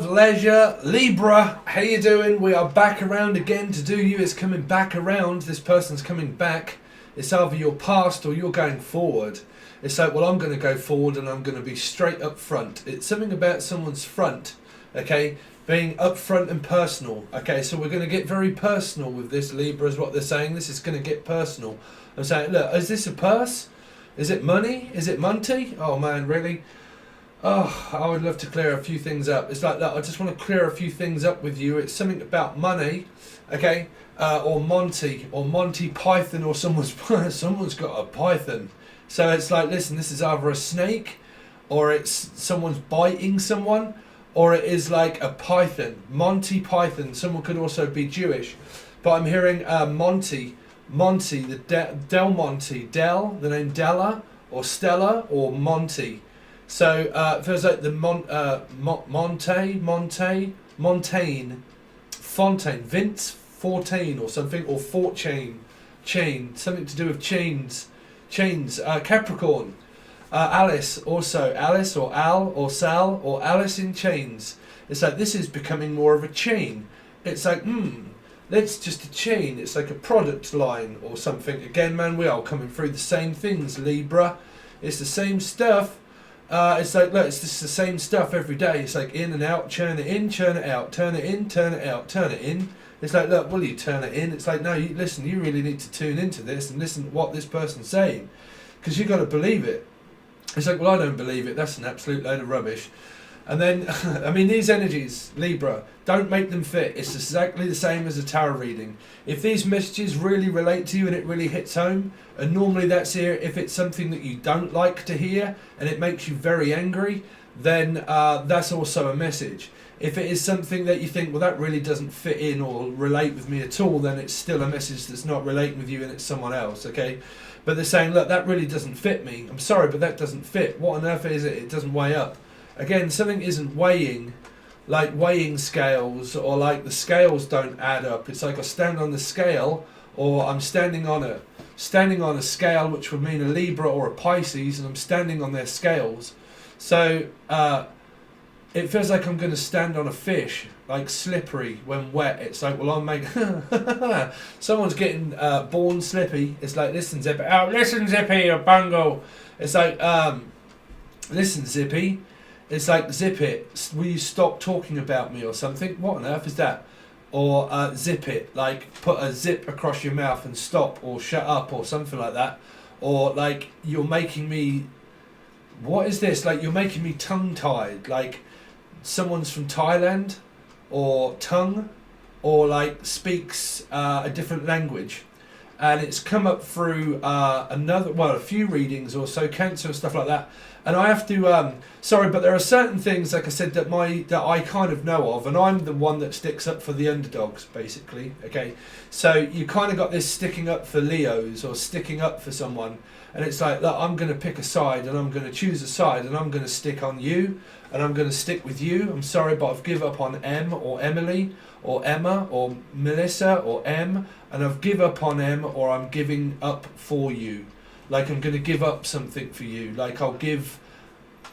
love, leisure, Libra, how you doing? We are back around again to do you. It's coming back around. This person's coming back. It's either your past or you're going forward. It's like, well, I'm going to go forward and I'm going to be straight up front. It's something about someone's front, okay? Being upfront and personal. Okay, so we're going to get very personal with this, Libra, is what they're saying. This is going to get personal. I'm saying, look, is this a purse? Is it money? Is it Monty? Oh, man, really? Oh, I would love to clear a few things up. It's like, look, I just want to clear a few things up with you. It's something about money, okay? Or Monty Python, or someone's got a python. So it's like, listen, this is either a snake, or it's someone's biting someone, or it is like a python. Monty Python. Someone could also be Jewish. But I'm hearing Monty, the Del Monte, the name Della, or Stella, or Monty. So it feels like the Montaigne, Fontaine, Vince 14 or something, or chain, something to do with chains, Capricorn, Alice, also Alice or Al or Sal or Alice in Chains. It's like this is becoming more of a chain. It's like, let's just a chain. It's like a product line or something. Again, man, we are coming through the same things, Libra. It's the same stuff. It's like, look, it's just the same stuff every day. It's like in and out, churn it in, churn it out, turn it in, turn it out, turn it in. It's like, look, will you turn it in? It's like, no, listen, you really need to tune into this and listen to what this person's saying, because you've got to believe it. It's like, well, I don't believe it. That's an absolute load of rubbish. And then, I mean, these energies, Libra, don't make them fit. It's exactly the same as a tarot reading. If these messages really relate to you and it really hits home, and normally that's here, if it's something that you don't like to hear and it makes you very angry, then that's also a message. If it is something that you think, well, that really doesn't fit in or relate with me at all, then it's still a message that's not relating with you and it's someone else, okay? But they're saying, look, that really doesn't fit me. I'm sorry, but that doesn't fit. What on earth is it? It doesn't weigh up. Again, something isn't weighing, like weighing scales, or like the scales don't add up. It's like I stand on the scale, or I'm standing on a scale, which would mean a Libra or a Pisces, and I'm standing on their scales. So it feels like I'm going to stand on a fish, like slippery when wet. It's like, well, I'm making someone's getting born slippy. It's like, listen, Zippy. Oh, listen, Zippy, you bungle. It's like, listen, Zippy. It's like, zip it. Will you stop talking about me or something? What on earth is that? Or zip it, like put a zip across your mouth and stop, or shut up, or something like that. Or like, you're making me, what is this? Like, you're making me tongue-tied. Like someone's from Thailand, or tongue, or like speaks a different language. And it's come up through a few readings or so, Cancer and stuff like that. And I have to, sorry, but there are certain things, like I said, that I kind of know of, and I'm the one that sticks up for the underdogs, basically. Okay, so you kind of got this sticking up for Leos or sticking up for someone, and it's like, look, I'm going to pick a side, and I'm going to choose a side, and I'm going to stick on you, and I'm going to stick with you. I'm sorry, but I've given up on M or Emily or Emma or Melissa or M, and I've given up on M, or I'm giving up for you. Like, I'm going to give up something for you. Like, I'll give,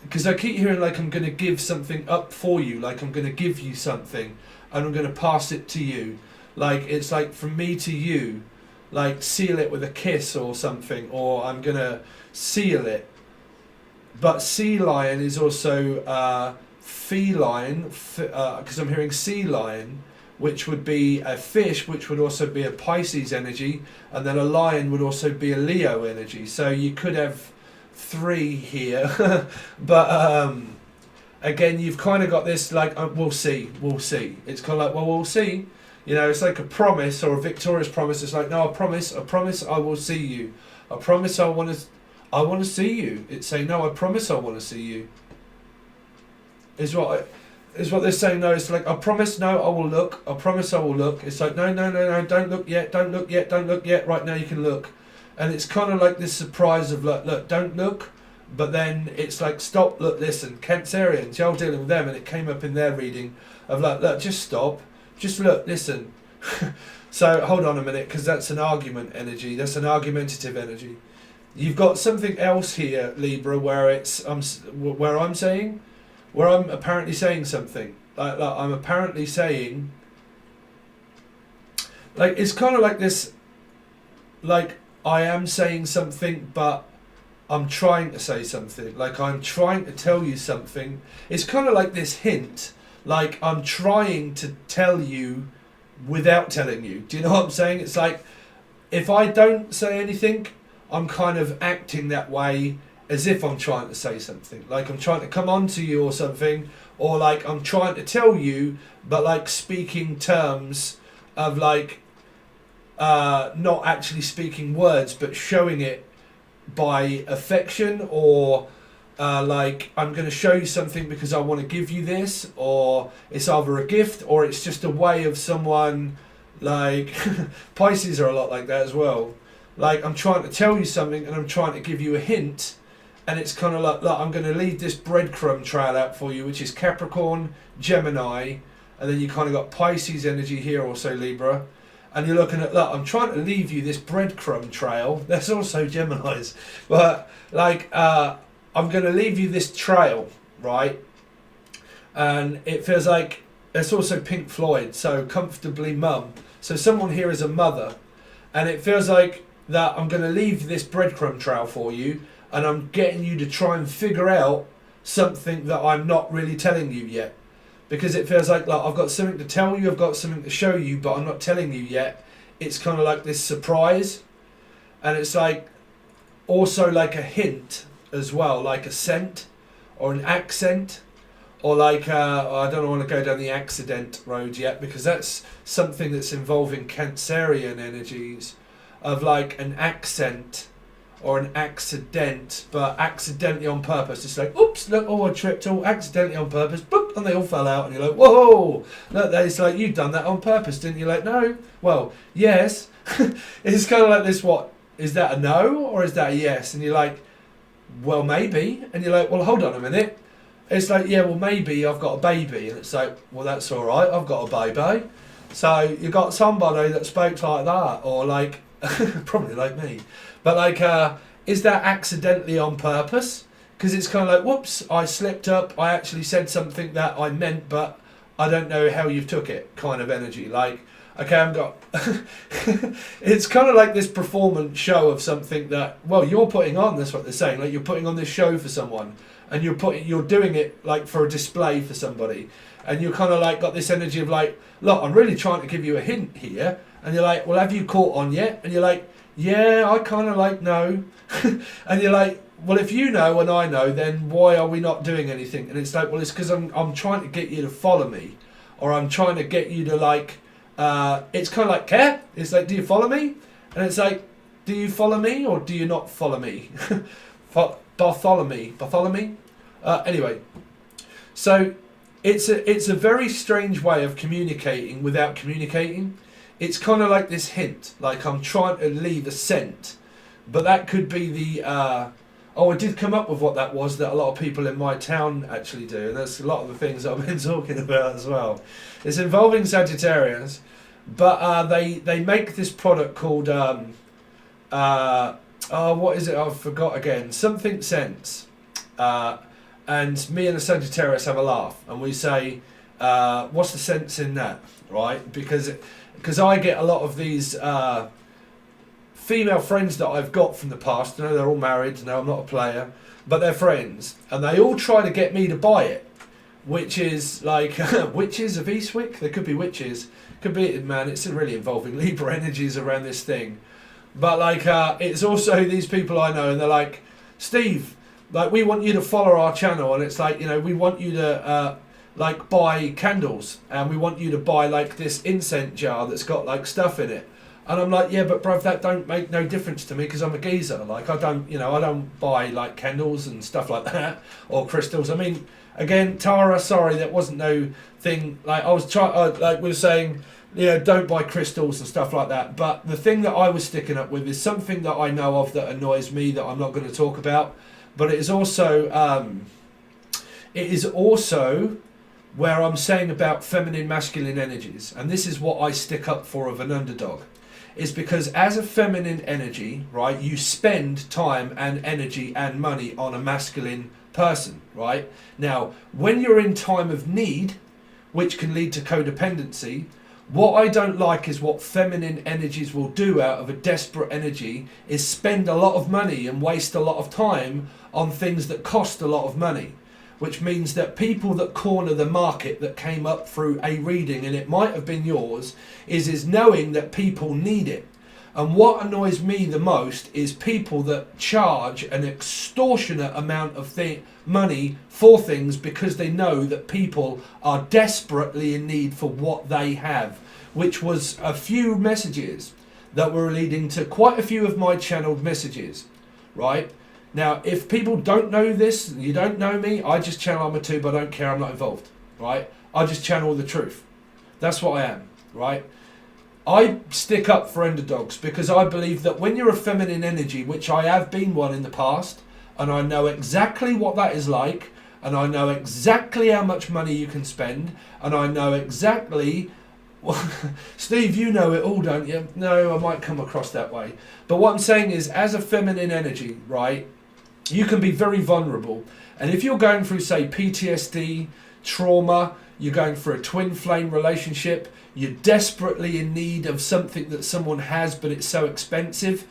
because I keep hearing like I'm going to give something up for you. Like, I'm going to give you something and I'm going to pass it to you. Like, it's like from me to you, like seal it with a kiss or something, or I'm going to seal it. But sea lion is also feline, because I'm hearing sea lion, which would be a fish, which would also be a Pisces energy, and then a lion would also be a Leo energy. So you could have three here, but again, you've kind of got this like, we'll see. It's kind of like, well, we'll see. You know, it's like a promise or a victorious promise. It's like, no, I promise I will see you. I promise I want to see you. It's saying, no, I promise I want to see you. Is what they're saying. No, it's like, I promise, no, I will look. I promise I will look. It's like, no, don't look yet. Right now you can look. And it's kind of like this surprise of like, look, don't look. But then it's like, stop, look, listen. Cancerians, y'all dealing with them, and it came up in their reading of like, look, just stop. Just look, listen. So hold on a minute, because that's an argument energy. That's an argumentative energy. You've got something else here, Libra, where it's where I'm apparently saying something. like I'm apparently saying, like, it's kind of like this, like, I am saying something, but I'm trying to say something. Like, I'm trying to tell you something. It's kind of like this hint. Like, I'm trying to tell you without telling you. Do you know what I'm saying? It's like, if I don't say anything, I'm kind of acting that way as if I'm trying to say something. Like, I'm trying to come on to you or something. Or, like, I'm trying to tell you, but, like, speaking terms of, like, not actually speaking words, but showing it by affection, or like, I'm going to show you something because I want to give you this, or it's either a gift or it's just a way of someone, like Pisces are a lot like that as well. Like, I'm trying to tell you something and I'm trying to give you a hint, and it's kind of like, look, I'm going to leave this breadcrumb trail out for you, which is Capricorn, Gemini, and then you kind of got Pisces energy here, also Libra. And you're looking at, look, I'm trying to leave you this breadcrumb trail. That's also Geminis. But, like, I'm going to leave you this trail, right? And it feels like, it's also Pink Floyd, so Comfortably Mum. So someone here is a mother. And it feels like that I'm going to leave this breadcrumb trail for you. And I'm getting you to try and figure out something that I'm not really telling you yet. Because it feels like I've got something to tell you, I've got something to show you, but I'm not telling you yet. It's kind of like this surprise. And it's like also like a hint as well, like a scent or an accent. Or like, I don't want to go down the accident road yet, because that's something that's involving Cancerian energies of like an accent or an accident, but accidentally on purpose. It's like, oops, look, oh, I tripped, all accidentally on purpose, boop, and they all fell out, and you're like, whoa, look, it's like, you've done that on purpose, didn't you? Like, no, well, yes. It's kind of like this, what, is that a no, or is that a yes? And you're like, well, maybe, and you're like, well, hold on a minute. It's like, yeah, well, maybe I've got a baby, and it's like, well, that's all right, I've got a baby. So you got somebody that spoke like that, or like, probably like me. But like, is that accidentally on purpose? Because it's kind of like, whoops, I slipped up. I actually said something that I meant, but I don't know how you've took it kind of energy. Like, okay, I've got... it's kind of like this performance show of something that, well, you're putting on, that's what they're saying. Like, you're putting on this show for someone. And you're doing it like for a display for somebody. And you're kind of like got this energy of like, look, I'm really trying to give you a hint here. And you're like, well, have you caught on yet? And you're like, yeah, I kind of like know. And you're like, well, if you know and I know, then why are we not doing anything? And it's like, well, it's because I'm trying to get you to follow me, or I'm trying to get you to like. It's kind of like care. It's like, do you follow me? And it's like, do you follow me or do you not follow me? Bartholomew. Anyway, so it's a very strange way of communicating without communicating. It's kind of like this hint, like I'm trying to leave a scent, but that could be the, I did come up with what that was, that a lot of people in my town actually do, and that's a lot of the things that I've been talking about as well. It's involving Sagittarians, but they make this product called, what is it, I forgot again, something scents, and me and the Sagittarius have a laugh, and we say, what's the sense in that, right? Because I get a lot of these female friends that I've got from the past. You know, they're all married. No, I'm not a player, but they're friends, and they all try to get me to buy it, which is like witches of Eastwick. There could be witches, could be, man. It's really involving Libra energies around this thing, but like it's also these people I know, and they're like, Steve, like we want you to follow our channel, and it's like, you know, we want you to. Like buy candles, and we want you to buy like this incense jar that's got like stuff in it, and I'm like, yeah, but bruv, that don't make no difference to me because I'm a geezer. Like I don't buy like candles and stuff like that or crystals. I mean, again, Tara, sorry, that wasn't no thing. Like I was trying, like we were saying, you know, don't buy crystals and stuff like that. But the thing that I was sticking up with is something that I know of that annoys me that I'm not going to talk about. But it is also where I'm saying about feminine, masculine energies, and this is what I stick up for of an underdog, is because as a feminine energy, right, you spend time and energy and money on a masculine person, right? Now, when you're in time of need, which can lead to codependency. What I don't like is what feminine energies will do out of a desperate energy is spend a lot of money and waste a lot of time on things that cost a lot of money, which means that people that corner the market that came up through a reading, and it might have been yours, is knowing that people need it. And what annoys me the most is people that charge an extortionate amount of money for things because they know that people are desperately in need for what they have, which was a few messages that were leading to quite a few of my channeled messages, right? Now, if people don't know this, you don't know me, I just channel Armor 2, but I don't care, I'm not involved, right? I just channel the truth. That's what I am, right? I stick up for underdogs because I believe that when you're a feminine energy, which I have been one in the past, and I know exactly what that is like, and I know exactly how much money you can spend, and I know exactly... Steve, you know it all, don't you? No, I might come across that way. But what I'm saying is, as a feminine energy, right, you can be very vulnerable. And if you're going through, say, PTSD, trauma, you're going through a twin flame relationship, you're desperately in need of something that someone has, but it's so expensive.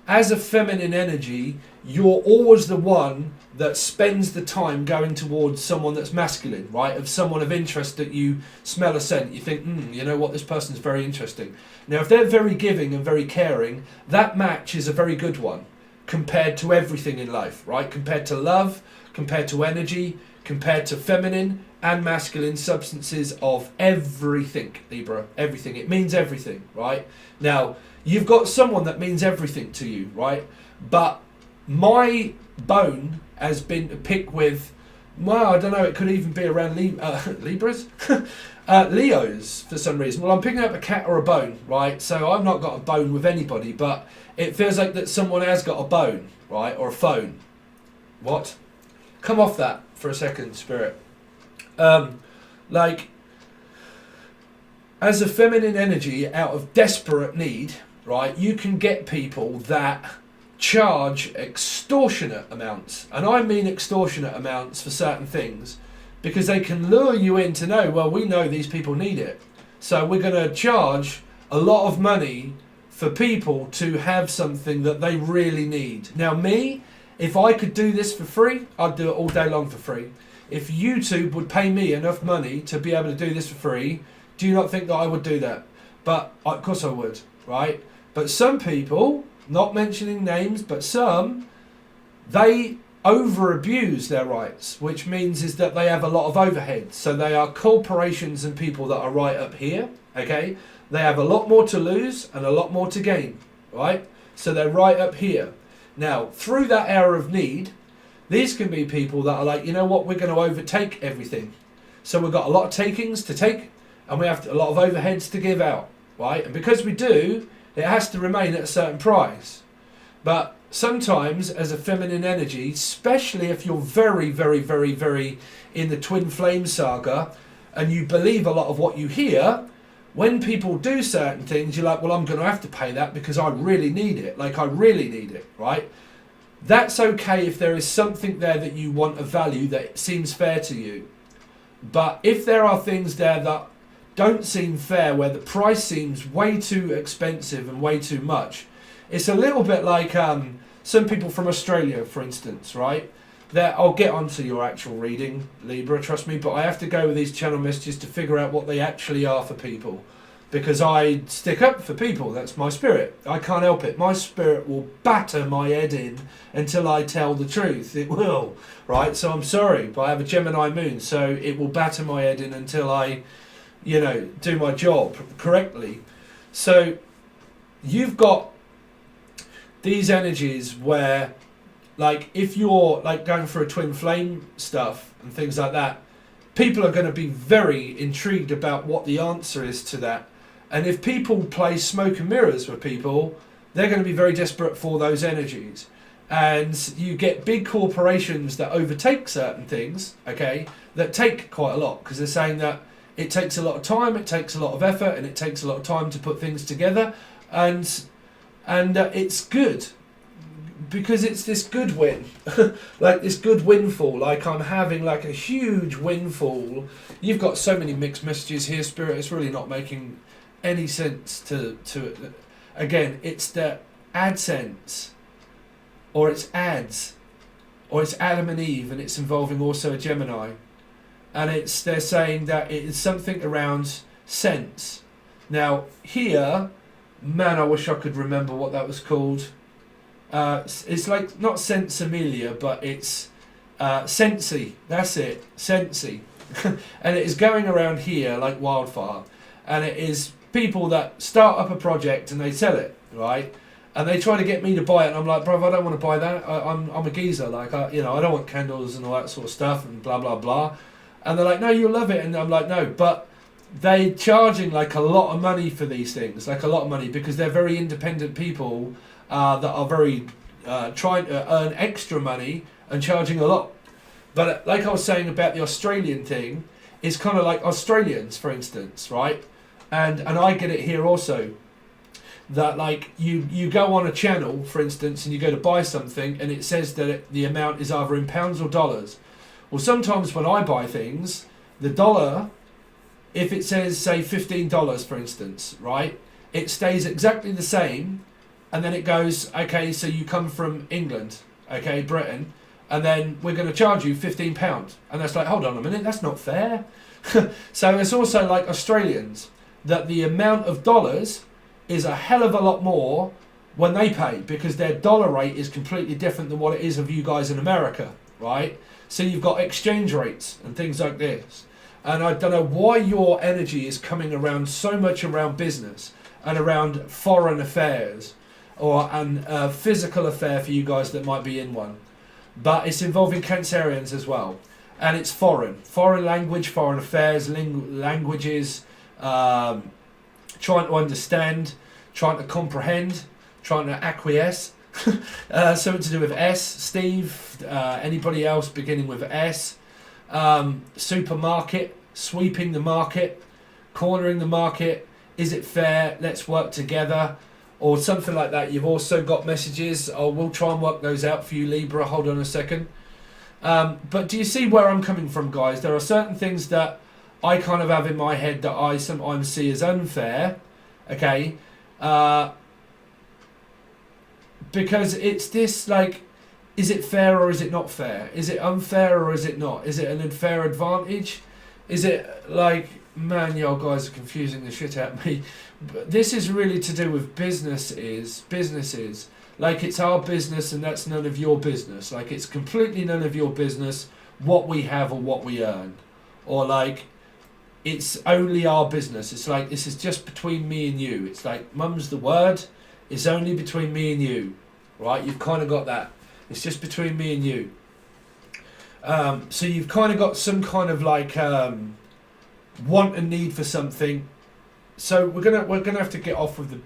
As a feminine energy, you're always the one that spends the time going towards someone that's masculine, right? Of someone of interest that you smell a scent. You think, you know what, this person's very interesting. Now, if they're very giving and very caring, that match is a very good one compared to everything in life, right? Compared to love, compared to energy, compared to feminine and masculine substances of everything, Libra, everything. It means everything, right? Now, you've got someone that means everything to you, right? But my bone has been to pick with, well, I don't know, it could even be around Libras? Leos, for some reason. Well, I'm picking up a cat or a bone, right? So I've not got a bone with anybody, but it feels like that someone has got a bone, right? Or a phone. What? Come off that for a second, Spirit. Like, as a feminine energy out of desperate need, right, you can get people that charge extortionate amounts, and I mean extortionate amounts for certain things, because they can lure you in to know, well, we know these people need it, so we're going to charge a lot of money for people to have something that they really need. Now, me, if I could do this for free, I'd do it all day long for free. If YouTube would pay me enough money to be able to do this for free, do you not think that I would do that? But of course I would, right? But some people, not mentioning names, but some, they over-abuse their rights, which means is that they have a lot of overhead. So they are corporations and people that are right up here, okay? They have a lot more to lose and a lot more to gain, right? So they're right up here. Now, through that hour of need, these can be people that are like, you know what, we're going to overtake everything. So we've got a lot of takings to take, and we have a lot of overheads to give out, right? And because we do, it has to remain at a certain price. But sometimes, as a feminine energy, especially if you're very, very, very, very in the twin flame saga, and you believe a lot of what you hear, when people do certain things, you're like, well, I'm going to have to pay that because I really need it. Like, I really need it, right? That's okay if there is something there that you want a value that seems fair to you. But if there are things there that don't seem fair, where the price seems way too expensive and way too much, it's a little bit like some people from Australia, for instance, right? I'll get onto your actual reading, Libra, trust me, but I have to go with these channel messages to figure out what they actually are for people. Because I stick up for people, that's my spirit. I can't help it. My spirit will batter my head in until I tell the truth. It will, right? So I'm sorry, but I have a Gemini moon, so it will batter my head in until I, do my job correctly. So you've got these energies where, like, if you're like going for a twin flame stuff and things like that, people are going to be very intrigued about what the answer is to that. And if people play smoke and mirrors with people, they're going to be very desperate for those energies. And you get big corporations that overtake certain things, okay, that take quite a lot, because they're saying that it takes a lot of time, it takes a lot of effort, and it takes a lot of time to put things together. And it's good. because it's this good win, like this good windfall, like I'm having like a huge windfall. You've got so many mixed messages here, Spirit, it's really not making any sense to again, it's the AdSense, or it's ads, or it's Adam and Eve, and it's involving also a Gemini. And they're saying that it is something around sense. Now, here, man, I wish I could remember what that was called. It's like, not Sensimilia, but it's Sensi. That's it, Sensi. And it is going around here like wildfire. And it is people that start up a project and they sell it, right? And they try to get me to buy it, and I'm like, bro, I don't want to buy that. I'm a geezer, like, I don't want candles and all that sort of stuff and blah, blah, blah. And they're like, no, you'll love it. And I'm like, no, but they're charging like a lot of money for these things, like a lot of money, because they're very independent people that are very trying to earn extra money and charging a lot. But like I was saying about the Australian thing, it's kind of like Australians, for instance, right? And I get it here also, that like you go on a channel, for instance, and you go to buy something, and it says that the amount is either in pounds or dollars. Well, sometimes when I buy things, the dollar, if it says, say, $15, for instance, right, it stays exactly the same, and then it goes, okay, so you come from England, okay, Britain, and then we're going to charge you £15. And that's like, hold on a minute, that's not fair. So it's also like Australians, that the amount of dollars is a hell of a lot more when they pay, because their dollar rate is completely different than what it is of you guys in America, right? So you've got exchange rates and things like this. And I don't know why your energy is coming around so much around business and around foreign affairs, or a physical affair for you guys that might be in one. But it's involving Cancerians as well. And it's foreign language, foreign affairs, languages, trying to understand, trying to comprehend, trying to acquiesce. Something to do with S, Steve, anybody else beginning with S. Supermarket, sweeping the market, cornering the market, is it fair, let's work together, or something like that. You've also got messages, we'll try and work those out for you, Libra, hold on a second. But do you see where I'm coming from, guys? There are certain things that I kind of have in my head that I sometimes see as unfair, okay? Because it's this, like, is it fair or is it not fair? Is it unfair or is it not? Is it an unfair advantage? Is it like, man, y'all guys are confusing the shit out of me. But this is really to do with businesses. Like, it's our business and that's none of your business. Like, it's completely none of your business what we have or what we earn. Or like, it's only our business. It's like, this is just between me and you. It's like, mum's the word. It's only between me and you, right? You've kind of got that. It's just between me and you. So you've kind of got some kind of like want and need for something. So we're gonna have to get off with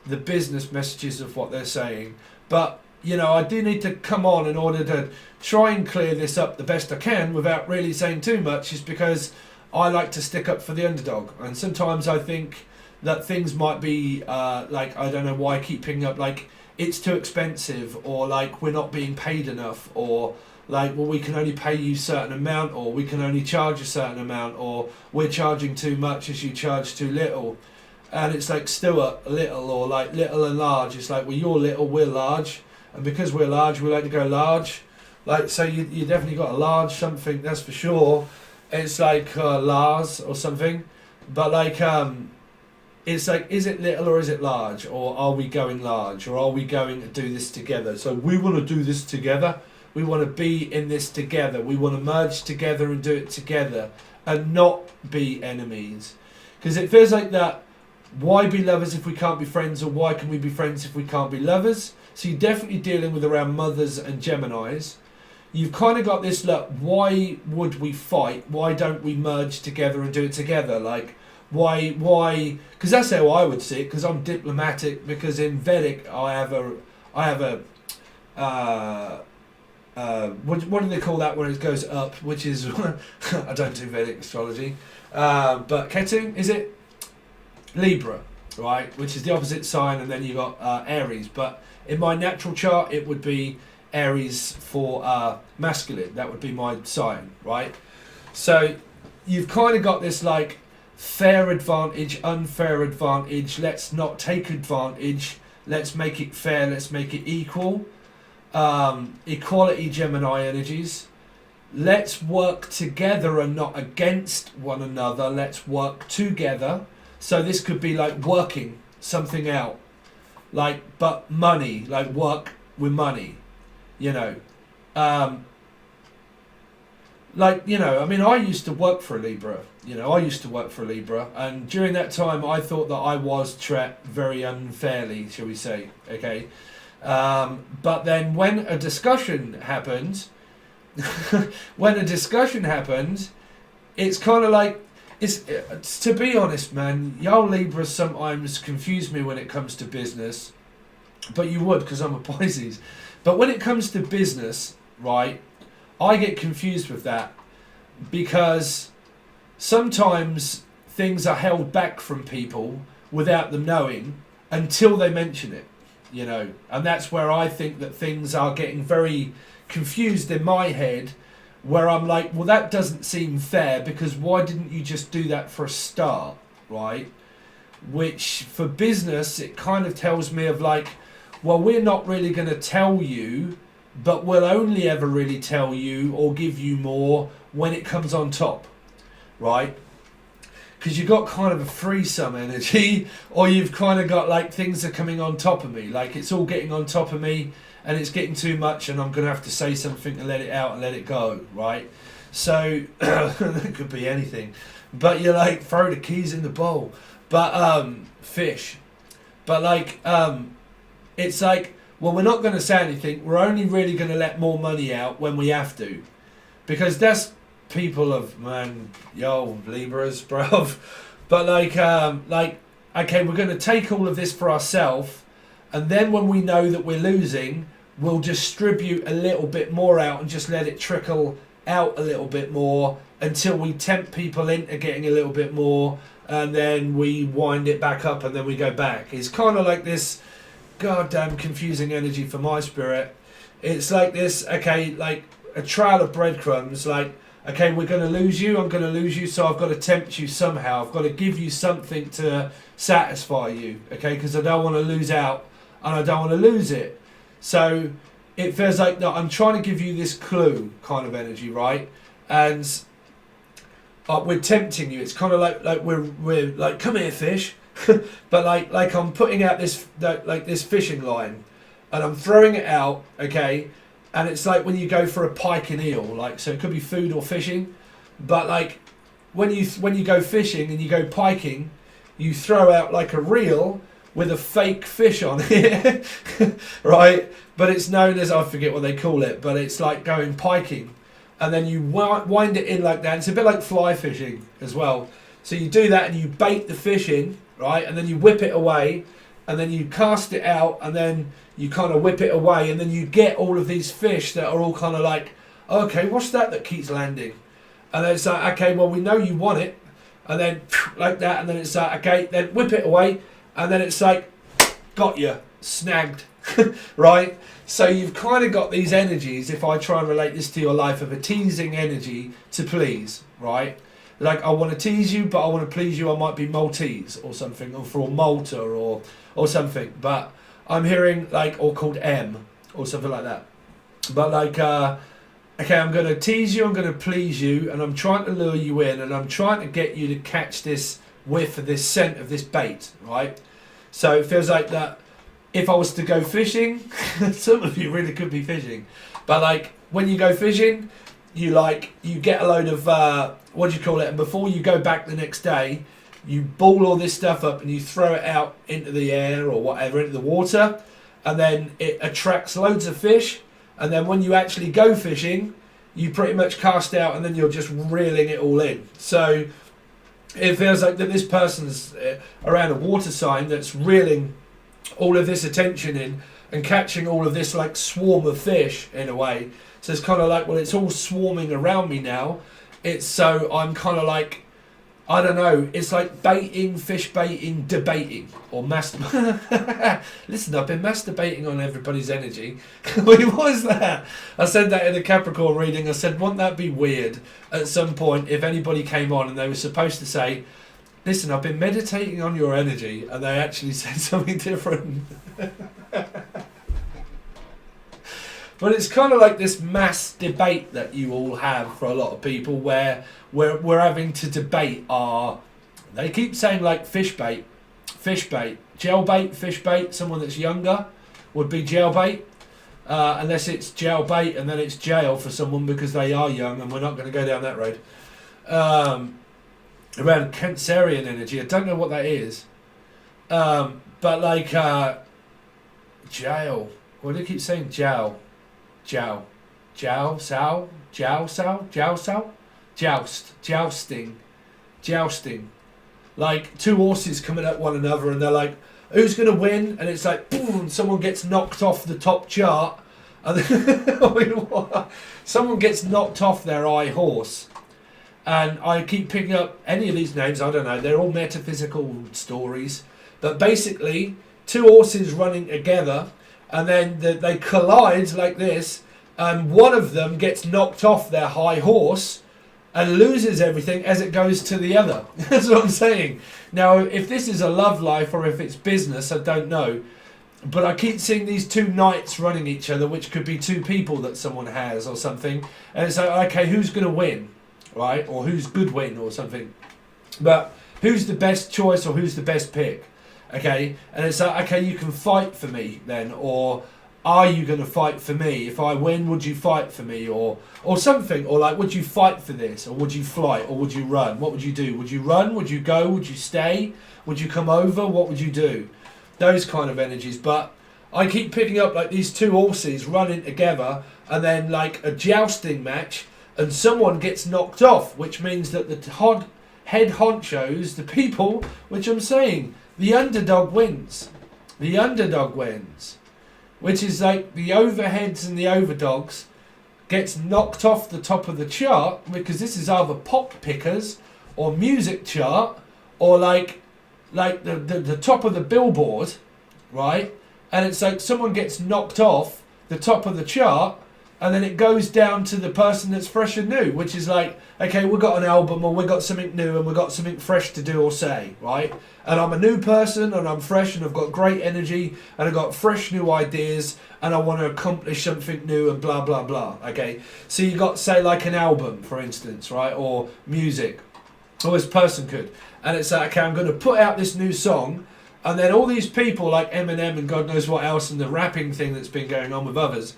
the business messages of what they're saying. But you know, I do need to come on in order to try and clear this up the best I can without really saying too much. Is because I like to stick up for the underdog, and sometimes I think that things might be like, I don't know why I keep picking up, like, it's too expensive, or like we're not being paid enough, or like, well, we can only pay you a certain amount, or we can only charge a certain amount, or we're charging too much as you charge too little. And it's like still a little, or like little and large. It's like, well, you're little, we're large, and because we're large, we like to go large. Like, so you definitely got a large something, that's for sure. It's like Lars or something, but like it's like, is it little or is it large, or are we going large, or are we going to do this together? So we want to do this together. We want to be in this together. We want to merge together and do it together, and not be enemies. Because it feels like that. Why be lovers if we can't be friends, or why can we be friends if we can't be lovers? So you're definitely dealing with around mothers and Geminis. You've kind of got this, look, why would we fight? Why don't we merge together and do it together? Like, why? Because that's how I would see it, because I'm diplomatic, because in Vedic I have a what do they call that when it goes up, which is, I don't do Vedic astrology, but Ketu, is it? Libra. right? Which is the opposite sign, and then you got Aries. But in my natural chart, it would be Aries for masculine. That would be my sign, right? So you've kind of got this like fair advantage, unfair advantage. Let's not take advantage. Let's make it fair. Let's make it equal. Equality, Gemini energies. Let's work together and not against one another. Let's work together. So this could be like working something out, like, but money, like work with money, you know. Like, you know, I mean, I used to work for a Libra, and during that time I thought that I was treated very unfairly, shall we say, okay? But then when a discussion happened, it's kind of like, it's to be honest, man, y'all Libras sometimes confuse me when it comes to business, but you would, because I'm a Pisces. But when it comes to business, right, I get confused with that, because sometimes things are held back from people without them knowing until they mention it, you know. And that's where I think that things are getting very confused in my head, where I'm like, well, that doesn't seem fair, because why didn't you just do that for a start, right? Which for business, it kind of tells me of like, well, we're not really going to tell you, but we'll only ever really tell you or give you more when it comes on top, right? Because you've got kind of a threesome energy, or you've kind of got like things are coming on top of me, like it's all getting on top of me and it's getting too much, and I'm going to have to say something to let it out and let it go, right? So that could be anything, but you're like, throw the keys in the bowl. But fish, but like it's like, well, we're not going to say anything, we're only really going to let more money out when we have to, because that's people of, man, yo, Libras, bruv. But like okay, we're going to take all of this for ourselves, and then when we know that we're losing, we'll distribute a little bit more out and just let it trickle out a little bit more until we tempt people into getting a little bit more, and then we wind it back up and then we go back. It's kind of like this goddamn confusing energy for my spirit. It's like this, okay, like a trail of breadcrumbs, like, okay, we're going to lose you, I'm going to lose you, so I've got to tempt you somehow. I've got to give you something to satisfy you, okay, because I don't want to lose out and I don't want to lose it. So it feels like, no, I'm trying to give you this clue kind of energy, right? And we're tempting you. It's kind of like we're like, come here, fish. But like I'm putting out this like this fishing line, and I'm throwing it out, okay? And it's like when you go for a pike and eel, like, so it could be food or fishing, but like when you go fishing and you go piking, you throw out like a reel with a fake fish on it, right? But it's known as, I forget what they call it, but it's like going piking, and then you wind it in like that. It's a bit like fly fishing as well. So you do that and you bait the fish in, right? And then you whip it away, and then you cast it out, and then you kind of whip it away, and then you get all of these fish that are all kind of like, okay, what's that keeps landing? And then it's like, okay, well, we know you want it, and then like that, and then it's like, okay, then whip it away, and then it's like, got you, snagged, right? So you've kind of got these energies, if I try and relate this to your life, of a teasing energy to please, right? Like, I want to tease you, but I want to please you. I might be Maltese or something, or for Malta or something. But I'm hearing like, or called M or something like that. But like, okay, I'm going to tease you, I'm going to please you, and I'm trying to lure you in, and I'm trying to get you to catch this whiff of this scent of this bait, right? So it feels like that if I was to go fishing, some of you really could be fishing, but like when you go fishing, you get a load of, what do you call it, and before you go back the next day, you ball all this stuff up and you throw it out into the air or whatever, into the water, and then it attracts loads of fish, and then when you actually go fishing, you pretty much cast out and then you're just reeling it all in. So it feels like that this person's around a water sign that's reeling all of this attention in and catching all of this like swarm of fish in a way. So it's kind of like, well, it's all swarming around me now. It's so I'm kind of like I don't know. It's like baiting, fish baiting, debating, or Listen, I've been masturbating on everybody's energy. Wait, what is that? I said that in the Capricorn reading. I said, wouldn't that be weird at some point if anybody came on and they were supposed to say, listen, I've been meditating on your energy, and they actually said something different. But it's kind of like this mass debate that you all have for a lot of people, where we're having to debate they keep saying like fish bait, gel bait, fish bait. Someone that's younger would be gel bait, unless it's gel bait and then it's jail for someone because they are young, and we're not going to go down that road. Around Cancerian energy, I don't know what that is, but like jail. What do they keep saying? Jousting, like two horses coming at one another, and they're like, who's going to win? And it's like, boom, someone gets knocked off the top chart, and then someone gets knocked off their high horse. And I keep picking up any of these names, I don't know, they're all metaphysical stories, but basically two horses running together, and then they collide like this, and one of them gets knocked off their high horse and loses everything as it goes to the other. That's what I'm saying. Now, if this is a love life or if it's business, I don't know. But I keep seeing these two knights running each other, which could be two people that someone has or something. And it's like, okay, who's going to win, right? Or who's good win or something. But who's the best choice or who's the best pick? Okay, and it's like, okay, you can fight for me then, or are you going to fight for me? If I win, would you fight for me, or something, or like, would you fight for this, or would you flight, or would you run? What would you do? Would you run? Would you go? Would you stay? Would you come over? What would you do? Those kind of energies. But I keep picking up like these two horses running together, and then like a jousting match, and someone gets knocked off, which means that the head honchos, the people, which I'm saying, the underdog wins. The underdog wins. Which is like the overheads and the overdogs gets knocked off the top of the chart, because this is either pop pickers or music chart, or like the top of the billboard, right? And it's like someone gets knocked off the top of the chart, and then it goes down to the person that's fresh and new, which is like, okay, we've got an album, or we've got something new, and we've got something fresh to do or say, right? And I'm a new person, and I'm fresh, and I've got great energy, and I've got fresh new ideas, and I want to accomplish something new, and blah, blah, blah, okay? So you got, say, like an album, for instance, right? Or music, or this person could. And it's like, okay, I'm going to put out this new song, and then all these people, like Eminem and God knows what else, and the rapping thing that's been going on with others,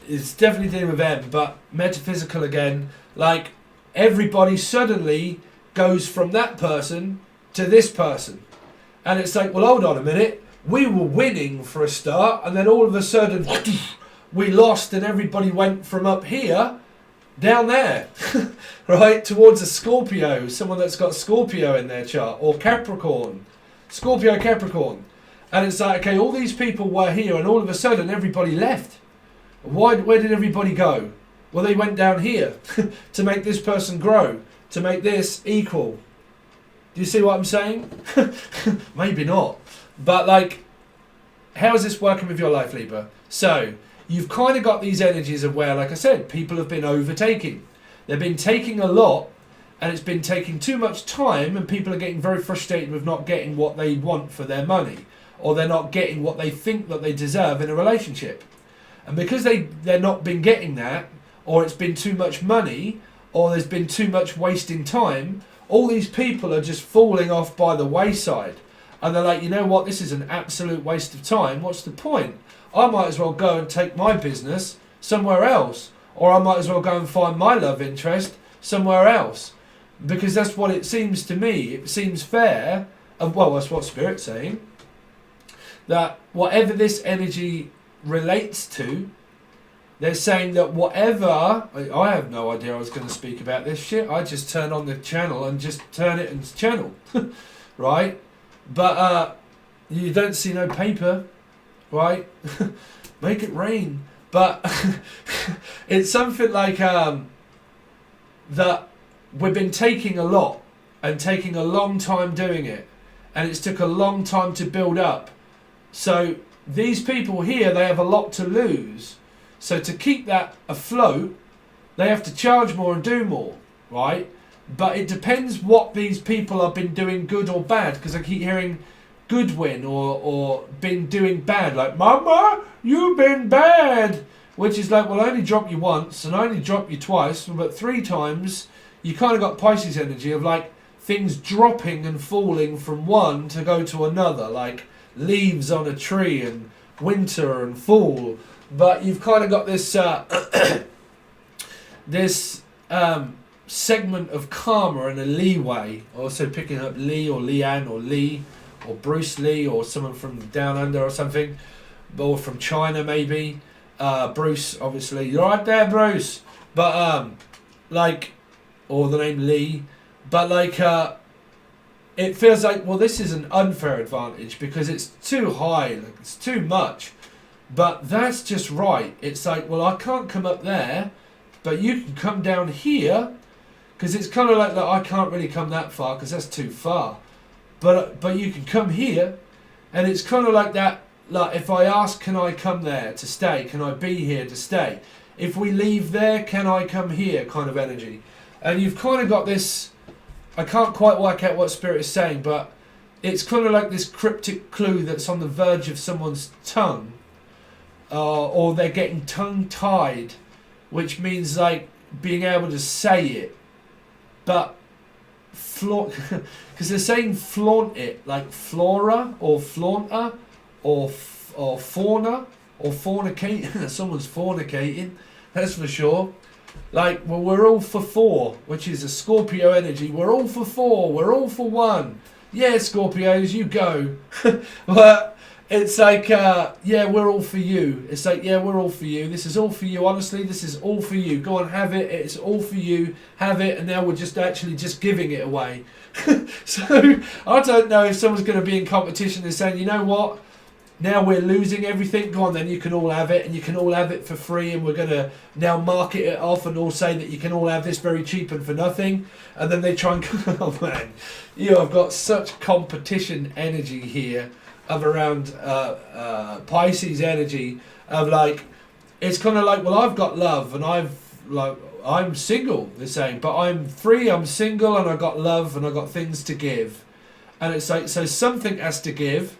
it's definitely dealing with them, but metaphysical again, like everybody suddenly goes from that person to this person. And it's like, well, hold on a minute, we were winning for a start, and then all of a sudden we lost, and everybody went from up here down there, right, towards a Scorpio, someone that's got Scorpio in their chart, or Capricorn, Scorpio, Capricorn. And it's like, okay, all these people were here, and all of a sudden everybody left. Where did everybody go? Well, they went down here to make this person grow, to make this equal. Do you see what I'm saying? Maybe not. But like, how is this working with your life, Libra? So, you've kind of got these energies of where, like I said, people have been overtaking. They've been taking a lot, and it's been taking too much time, and people are getting very frustrated with not getting what they want for their money, or they're not getting what they think that they deserve in a relationship. And because they're not been getting that, or it's been too much money, or there's been too much wasting time, all these people are just falling off by the wayside. And they're like, you know what, this is an absolute waste of time. What's the point? I might as well go and take my business somewhere else. Or I might as well go and find my love interest somewhere else. Because that's what it seems to me. It seems fair, and well, that's what Spirit's saying, that whatever this energy relates to, they're saying that whatever, I have no idea I was going to speak about this shit, I just turn on the channel and just turn it into channel, right? But you don't see no paper, right? Make it rain. But it's something like that we've been taking a lot, and taking a long time doing it, and it's took a long time to build up. So these people here, they have a lot to lose. So to keep that afloat, they have to charge more and do more, right? But it depends what these people have been doing, good or bad, because I keep hearing good win or been doing bad, like, Mama, you've been bad, which is like, well, I only dropped you once and I only dropped you twice, but 3 times you kind of got Pisces energy of like things dropping and falling from one to go to another, like leaves on a tree and winter and fall. But you've kind of got this this segment of karma and a leeway, also picking up Lee or Leanne or Lee or Bruce Lee or someone from down under or something, or from China maybe. Bruce, obviously, you're right there, Bruce. But like, or the name Lee, but like it feels like, well, this is an unfair advantage because it's too high, like it's too much. But that's just right. It's like, well, I can't come up there, but you can come down here, because it's kind of like that. I can't really come that far because that's too far. But you can come here, and it's kind of like that. Like if I ask, can I come there to stay? Can I be here to stay? If we leave there, can I come here? Kind of energy. And you've kind of got this. I can't quite work out what Spirit is saying, but it's kind of like this cryptic clue that's on the verge of someone's tongue, or they're getting tongue-tied, which means like being able to say it, but flaunt, because they're saying flaunt it, like flora or flaunter or fauna or fornicate. Someone's fornicating, that's for sure. Like, well, we're all for 4, which is a Scorpio energy. We're all for 4. We're all for 1. Yeah, Scorpios, you go. But it's like, yeah, we're all for you. It's like, yeah, we're all for you. This is all for you. Honestly, this is all for you. Go on, have it. It's all for you. Have it. And now we're just actually just giving it away. So I don't know if someone's going to be in competition and saying, you know what? Now we're losing everything. Go on, then you can all have it, and you can all have it for free. And we're going to now market it off and all say that you can all have this very cheap and for nothing. And then they try and, oh man, you know, I've got such competition energy here of around Pisces energy of like, it's kind of like, well, I've got love and I'm single, they're saying, but I'm free, I'm single, and I got love and I got things to give. And it's like, so something has to give.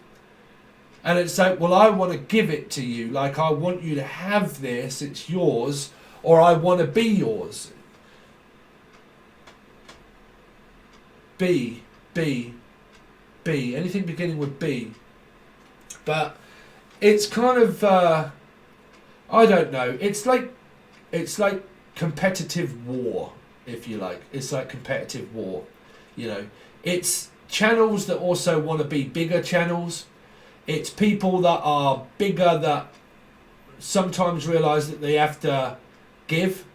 And it's like, well, I want to give it to you. Like, I want you to have this, it's yours, or I want to be yours. B. Anything beginning with B. But it's kind of, I don't know. It's like competitive war, if you like. It's like competitive war, you know. It's channels that also want to be bigger channels. It's people that are bigger that sometimes realise that they have to give,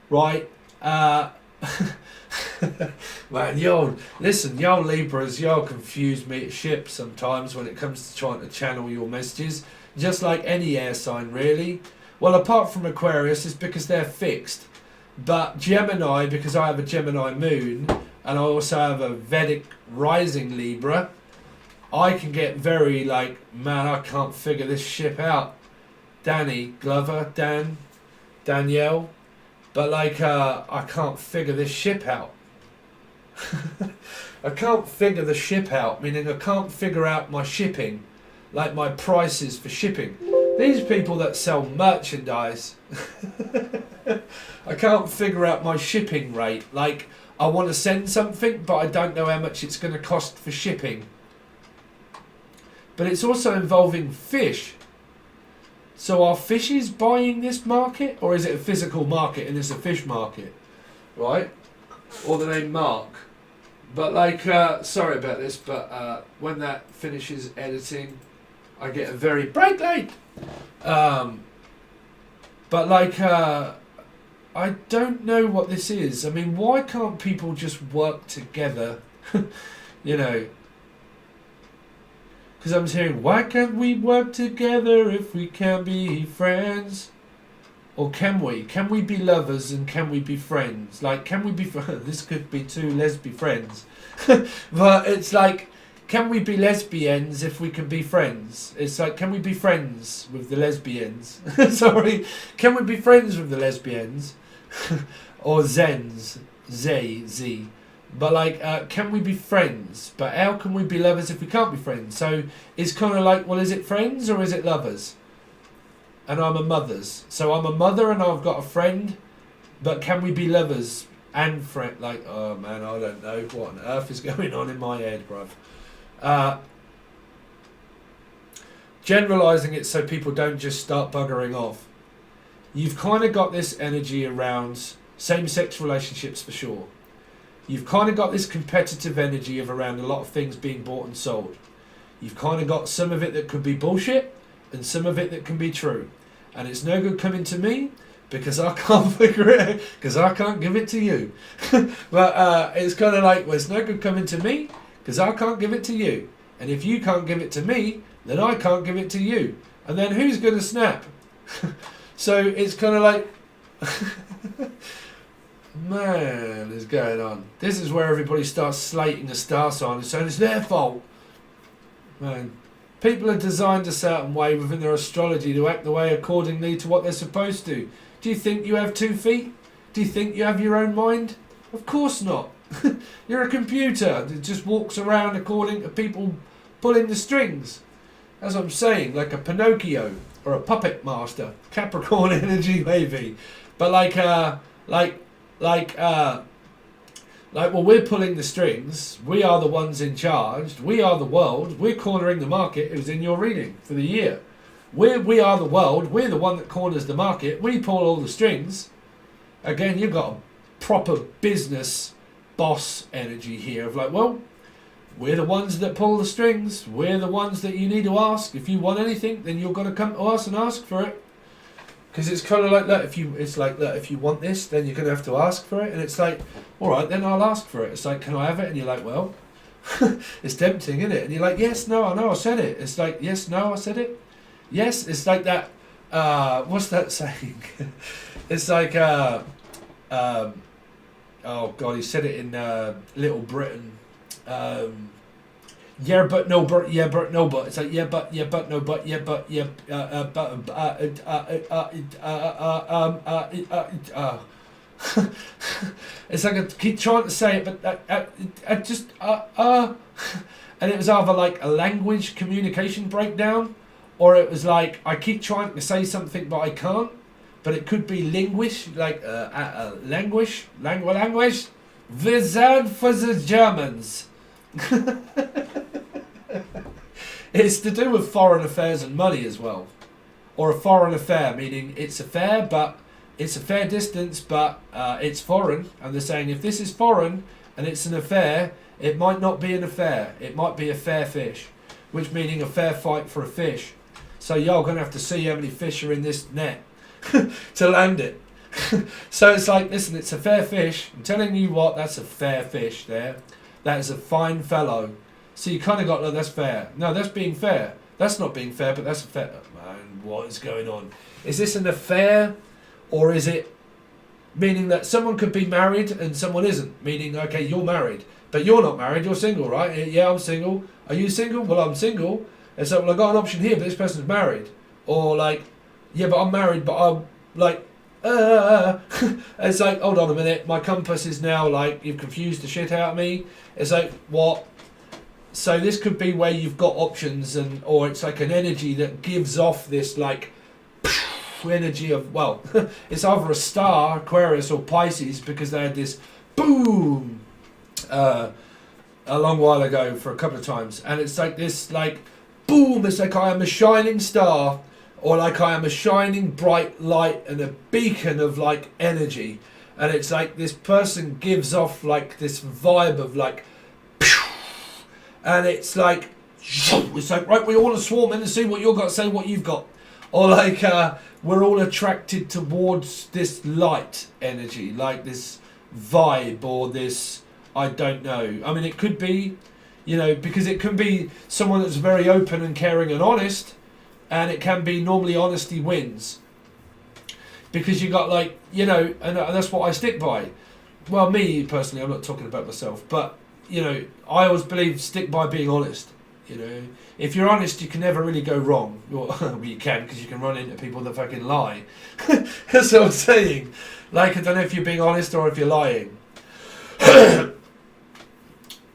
right? Man, y'all Libras, y'all confuse me at ship sometimes when it comes to trying to channel your messages. Just like any air sign, really. Well, apart from Aquarius, it's because they're fixed. But Gemini, because I have a Gemini moon, and I also have a Vedic rising Libra, I can get very like, man, I can't figure this ship out. Danny Glover, Danielle, but like, I can't figure this ship out. I can't figure the ship out, meaning I can't figure out my shipping, like my prices for shipping. These people that sell merchandise, I can't figure out my shipping rate. Like, I want to send something, but I don't know how much it's going to cost for shipping. But it's also involving fish. So are fishes buying this market? Or is it a physical market and it's a fish market? Right? Or the name Mark. But like, sorry about this, but when that finishes editing, I get a very bright light. But like, I don't know what this is. I mean, why can't people just work together? You know. Because I'm hearing, why can't we work together if we can be friends? Or can we? Can we be lovers and can we be friends? Like, can we be... This could be two lesbian friends. But it's like, can we be lesbians if we can be friends? It's like, can we be friends with the lesbians? Sorry. Can we be friends with the lesbians? Or Zens. Z. But like, can we be friends? But how can we be lovers if we can't be friends? So it's kind of like, well, is it friends or is it lovers? And I'm a mother's. So I'm a mother and I've got a friend, but can we be lovers and friend? Like, oh man, I don't know what on earth is going on in my head, bruv. Generalising it so people don't just start buggering off. You've kind of got this energy around same-sex relationships for sure. You've kind of got this competitive energy of around a lot of things being bought and sold. You've kind of got some of it that could be bullshit and some of it that can be true. And it's no good coming to me because I can't figure it out, because I can't give it to you. But it's kind of like, well, it's no good coming to me because I can't give it to you. And if you can't give it to me, then I can't give it to you. And then who's going to snap? So it's kind of like... Man, is going on. This is where everybody starts slating a star sign and saying it's their fault. Man, people are designed a certain way within their astrology to act the way accordingly to what they're supposed to. Do you think you have 2 feet? Do you think you have your own mind? Of course not. You're a computer that just walks around according to people pulling the strings. As I'm saying, like a Pinocchio or a puppet master. Capricorn energy maybe. But well, we're pulling the strings. We are the ones in charge. We are the world. We're cornering the market. It was in your reading for the year. We are the world. We're the one that corners the market. We pull all the strings. Again, you've got a proper business boss energy here of like, well, we're the ones that pull the strings. We're the ones that you need to ask. If you want anything, then you're going to come to us and ask for it. Because it's kind of like that. If you want this, then you're going to have to ask for it. And it's like, all right, then I'll ask for it. It's like, can I have it? And you're like, well, it's tempting, isn't it? And you're like, yes, no, I know, I said it. It's like, yes, no, I said it. Yes, it's like that. What's that saying? It's like, oh God, he said it in Little Britain. Yeah, but no, but yeah, but no, but it's like yeah, but no, but yeah, but yeah, it's like I keep trying to say it, but I just and it was either like a language communication breakdown, or it was like I keep trying to say something but I can't, but it could be language, like language. Wizard for the Germans. It's to do with foreign affairs and money as well, or a foreign affair, meaning it's a fair, but it's a fair distance, but it's foreign. And they're saying if this is foreign and it's an affair, it might not be an affair. It might be a fair fish, which meaning a fair fight for a fish. So y'all gonna have to see how many fish are in this net to land it. So it's like, listen, it's a fair fish. I'm telling you what, that's a fair fish there. That is a fine fellow. So you kind of got, oh, that's fair. No, that's being fair. That's not being fair, but that's a fair. Oh, man, what is going on? Is this an affair, or is it meaning that someone could be married and someone isn't? Meaning, okay, you're married, but you're not married. You're single, right? Yeah, I'm single. Are you single? Well, I'm single. And so, well, I got an option here, but this person's married. Or like, yeah, but I'm married, but I'm like. It's like, hold on a minute, my compass is now like, you've confused the shit out of me. It's like, what? So this could be where you've got options, and or it's like an energy that gives off this like energy of, well, it's either a star, Aquarius or Pisces, because they had this boom a long while ago for a couple of times, and it's like this like boom, it's like I am a shining star, or like I am a shining bright light and a beacon of like energy. And it's like this person gives off like this vibe of like, and it's like right, we all want to swarm in and see what you've got to say, what you've got. Or like we're all attracted towards this light energy, like this vibe, or this, I don't know. I mean, it could be, you know, because it can be someone that's very open and caring and honest, and it can be normally honesty wins. because you got like, you know, and that's what I stick by. Well, me personally, I'm not talking about myself, but you know, I always believe stick by being honest. You know, if you're honest, you can never really go wrong. Well, you can, because you can run into people that fucking lie. That's what I'm saying. Like, I don't know if you're being honest or if you're lying.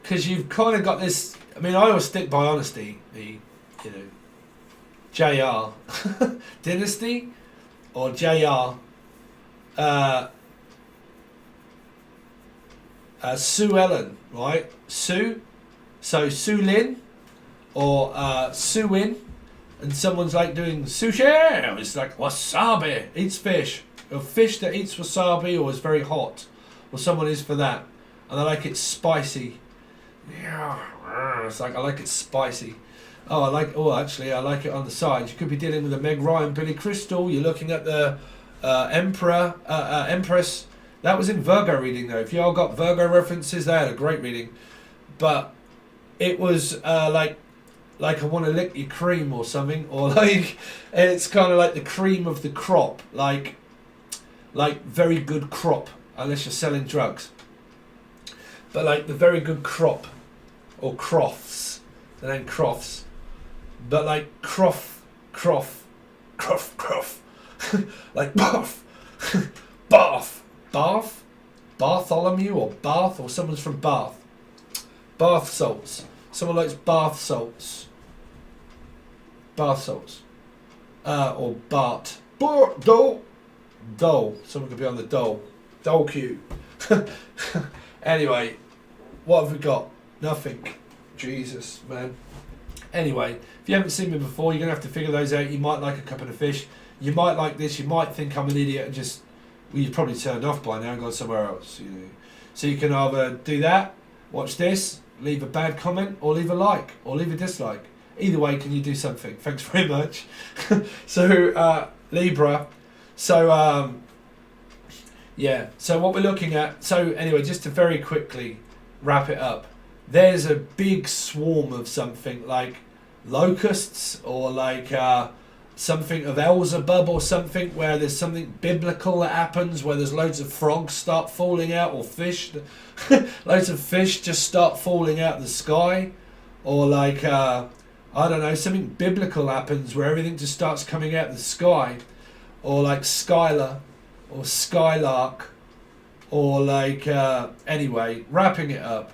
Because you've kind of got this. I mean, I always stick by honesty. You know, JR Dynasty or JR Sue Ellen, right? Sue, so Sue Lin or Sue In, and someone's like doing sushi. It's like wasabi, eats fish, or fish that eats wasabi or is very hot, or someone is for that, and I like it spicy. Yeah, it's like I like it spicy. Actually, I like it on the side. You could be dealing with a Meg Ryan, Billy Crystal. You're looking at the Empress. That was in Virgo reading though. If y'all got Virgo references, they had a great reading. But it was like I want to lick your cream or something, or like it's kind of like the cream of the crop, like very good crop, unless you're selling drugs. But like the very good crop, or crofts, they ain't crofts, but like croff, like Bath, Bartholomew or Bath, or someone's from Bath. Bath salts. Someone likes bath salts. Bath salts. Or Bart. Dole. Someone could be on the dole. Dole queue. Anyway, what have we got? Nothing. Jesus, man. Anyway, if you haven't seen me before, you're going to have to figure those out. You might like a couple of fish. You might like this. You might think I'm an idiot and just... Well, you've probably turned off by now and gone somewhere else. You know. So you can either do that, watch this, leave a bad comment, or leave a like, or leave a dislike. Either way, can you do something? Thanks very much. So, Libra. So, yeah. So what we're looking at... So, anyway, just to very quickly wrap it up. There's a big swarm of something like locusts, or like... something of Elzebub or something, where there's something biblical that happens, where there's loads of frogs start falling out, or fish, loads of fish just start falling out of the sky, or like, I don't know, something biblical happens where everything just starts coming out of the sky, or like Skylar, or Skylark, or like, anyway, wrapping it up,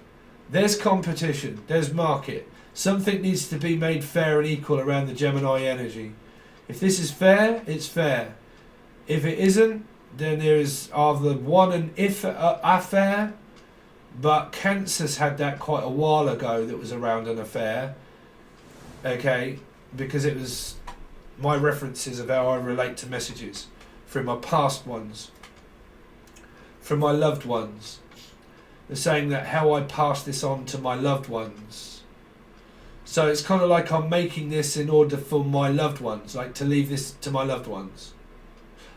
there's competition, there's market, something needs to be made fair and equal around the Gemini energy. If this is fair, it's fair. If it isn't, then there is either one an if affair, but Cancer's had that quite a while ago that was around an affair. Okay, because it was my references of how I relate to messages from my past ones, from my loved ones. They're saying that how I pass this on to my loved ones. So it's kind of like I'm making this in order for my loved ones, like to leave this to my loved ones.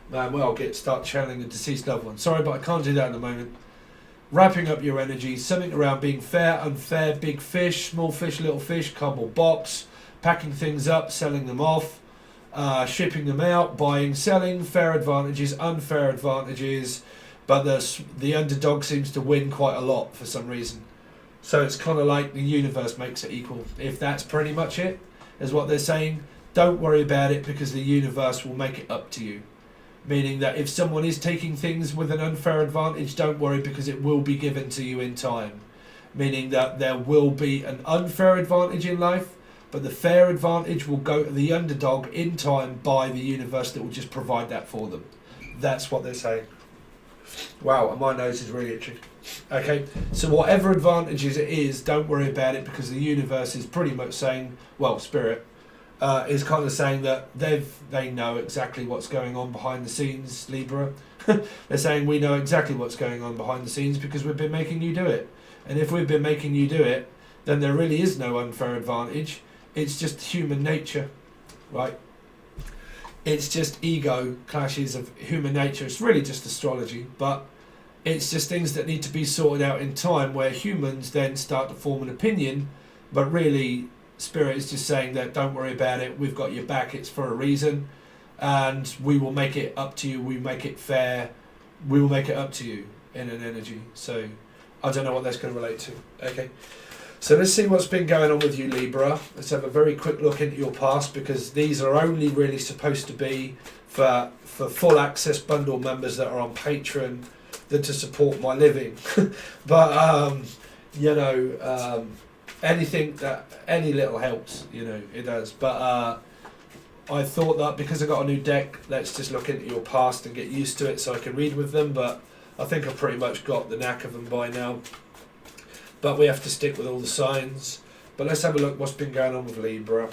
Man, well, start channeling a deceased loved one. Sorry, but I can't do that at the moment. Wrapping up your energy, something around being fair, unfair, big fish, small fish, little fish, cardboard box, packing things up, selling them off, shipping them out, buying, selling, fair advantages, unfair advantages, but the underdog seems to win quite a lot for some reason. So it's kind of like the universe makes it equal. If that's pretty much it, is what they're saying. Don't worry about it, because the universe will make it up to you. Meaning that if someone is taking things with an unfair advantage, don't worry, because it will be given to you in time. Meaning that there will be an unfair advantage in life, but the fair advantage will go to the underdog in time by the universe that will just provide that for them. That's what they're saying. Wow, and my nose is really itchy. Okay, so whatever advantages it is, don't worry about it, because the universe is pretty much saying, well, Spirit is kind of saying that they know exactly what's going on behind the scenes, Libra. They're saying we know exactly what's going on behind the scenes because we've been making you do it. And if we've been making you do it, then there really is no unfair advantage. It's just human nature, right? It's just ego clashes of human nature. It's really just astrology, but it's just things that need to be sorted out in time, where humans then start to form an opinion, but really Spirit is just saying that don't worry about it, we've got your back, it's for a reason. and we will make it up to you. We make it fair. We will make it up to you in an energy. So I don't know what that's going to relate to. Okay. So let's see what's been going on with you, Libra. Let's have a very quick look into your past, because these are only really supposed to be for full access bundle members that are on Patreon, that to support my living. But you know, anything that any little helps, you know, it does. But I thought that because I got a new deck, let's just look into your past and get used to it so I can read with them. But I think I've pretty much got the knack of them by now. But we have to stick with all the signs. But let's have a look what's been going on with Libra.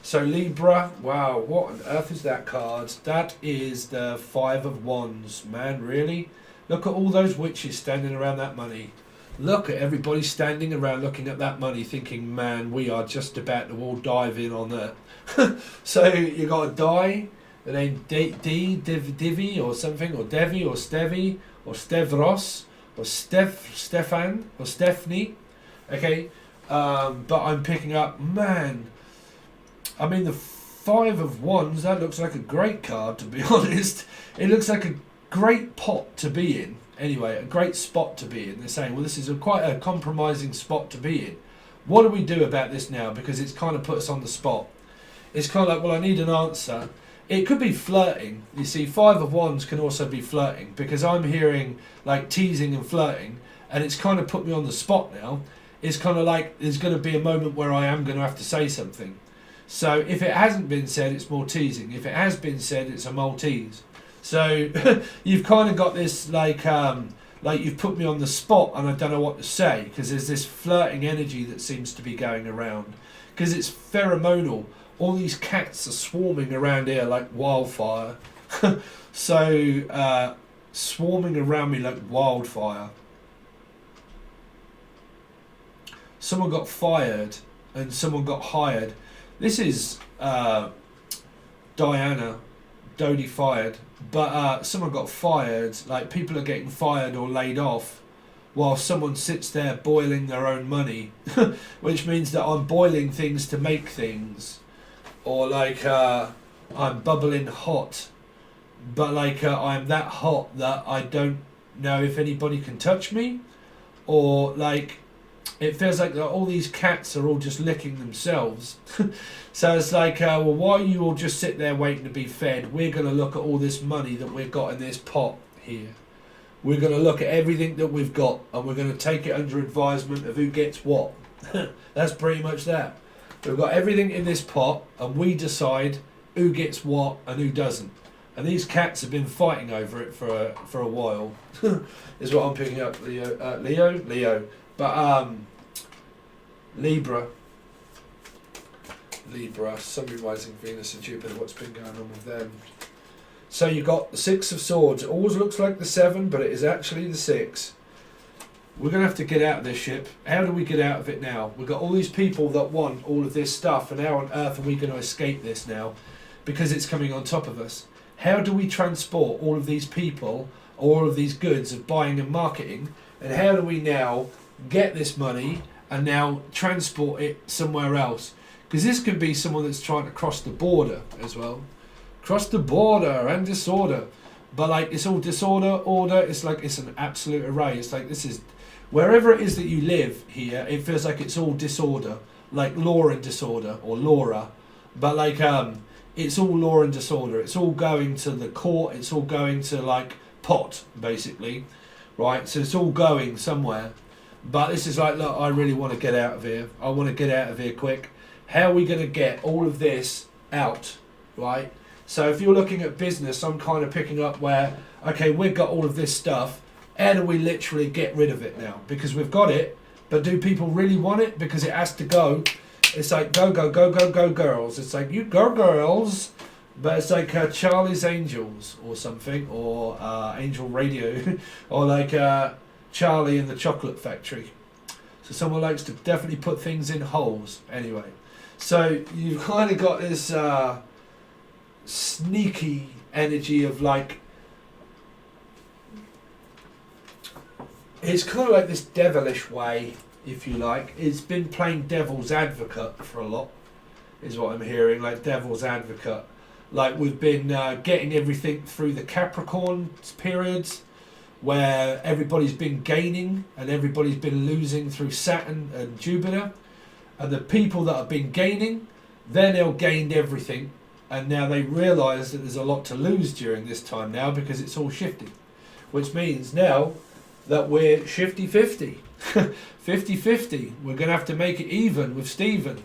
So Libra, wow, what on earth is that card? That is the 5 of Wands. Man, really? Look at all those witches standing around that money. Look at everybody standing around looking at that money thinking, man, we are just about to all dive in on that. So you got a die, the name Divi or something, or Devi or Stevi or Stevros or Stefan or Stephanie. Okay, but I'm picking up, man, I mean the 5 of Wands, that looks like a great card, to be honest. It looks like a great pot to be in. Anyway, a great spot to be in. They're saying, well, this is quite a compromising spot to be in. What do we do about this now? Because it's kind of put us on the spot. It's kind of like, well, I need an answer. It could be flirting. You see, 5 of Wands can also be flirting, because I'm hearing like teasing and flirting, and it's kind of put me on the spot now. It's kind of like there's going to be a moment where I am going to have to say something. So if it hasn't been said, it's more teasing. If it has been said, it's a Maltese. So you've kind of got this like you've put me on the spot and I don't know what to say, because there's this flirting energy that seems to be going around, because it's pheromonal. All these cats are swarming around here like wildfire. So swarming around me like wildfire. Someone got fired and someone got hired. This is Diana, Dodie fired. But someone got fired, like people are getting fired or laid off while someone sits there boiling their own money, which means that I'm boiling things to make things, or like I'm bubbling hot, but like I'm that hot that I don't know if anybody can touch me, or like it feels like all these cats are all just licking themselves. So it's like, well, while you all just sit there waiting to be fed, we're going to look at all this money that we've got in this pot here. We're going to look at everything that we've got, and we're going to take it under advisement of who gets what. That's pretty much that. We've got everything in this pot, and we decide who gets what and who doesn't. And these cats have been fighting over it for a while. Is what I'm picking up, Leo. But Libra, Sun, Moon, Rising, Venus and Jupiter, what's been going on with them? So you got the 6 of Swords. It always looks like the 7, but it is actually the 6. We're going to have to get out of this ship. How do we get out of it now? We've got all these people that want all of this stuff, and how on earth are we going to escape this now? Because it's coming on top of us. How do we transport all of these people, all of these goods of buying and marketing, and how do we now get this money and now transport it somewhere else? Because this could be someone that's trying to cross the border as well. Cross the border and disorder. But like, it's all disorder, order, it's like it's an absolute array. It's like this is, wherever it is that you live here, it feels like it's all disorder. Like law and disorder, or Laura. But like, it's all law and disorder. It's all going to the court, it's all going to like pot, basically. Right, so it's all going somewhere. But this is like, look, I really want to get out of here. I want to get out of here quick. How are we going to get all of this out, right? So if you're looking at business, I'm kind of picking up where, okay, we've got all of this stuff. How do we literally get rid of it now? Because we've got it, but do people really want it? Because it has to go. It's like, go, go, go, go, go, girls. It's like, you go, girls. But it's like Charlie's Angels or something, or Angel Radio, or like Charlie in the Chocolate Factory. So someone likes to definitely put things in holes. Anyway, so you've kind of got this sneaky energy of like, it's kind of like this devilish way, if you like. It's been playing devil's advocate for a lot, is what I'm hearing, like devil's advocate. Like we've been getting everything through the Capricorn periods, where everybody's been gaining and everybody's been losing through Saturn and Jupiter. And the people that have been gaining, they now gained everything. And now they realise that there's a lot to lose during this time now because it's all shifting. Which means now that we're 50-50. 50-50. We're going to have to make it even with Stephen.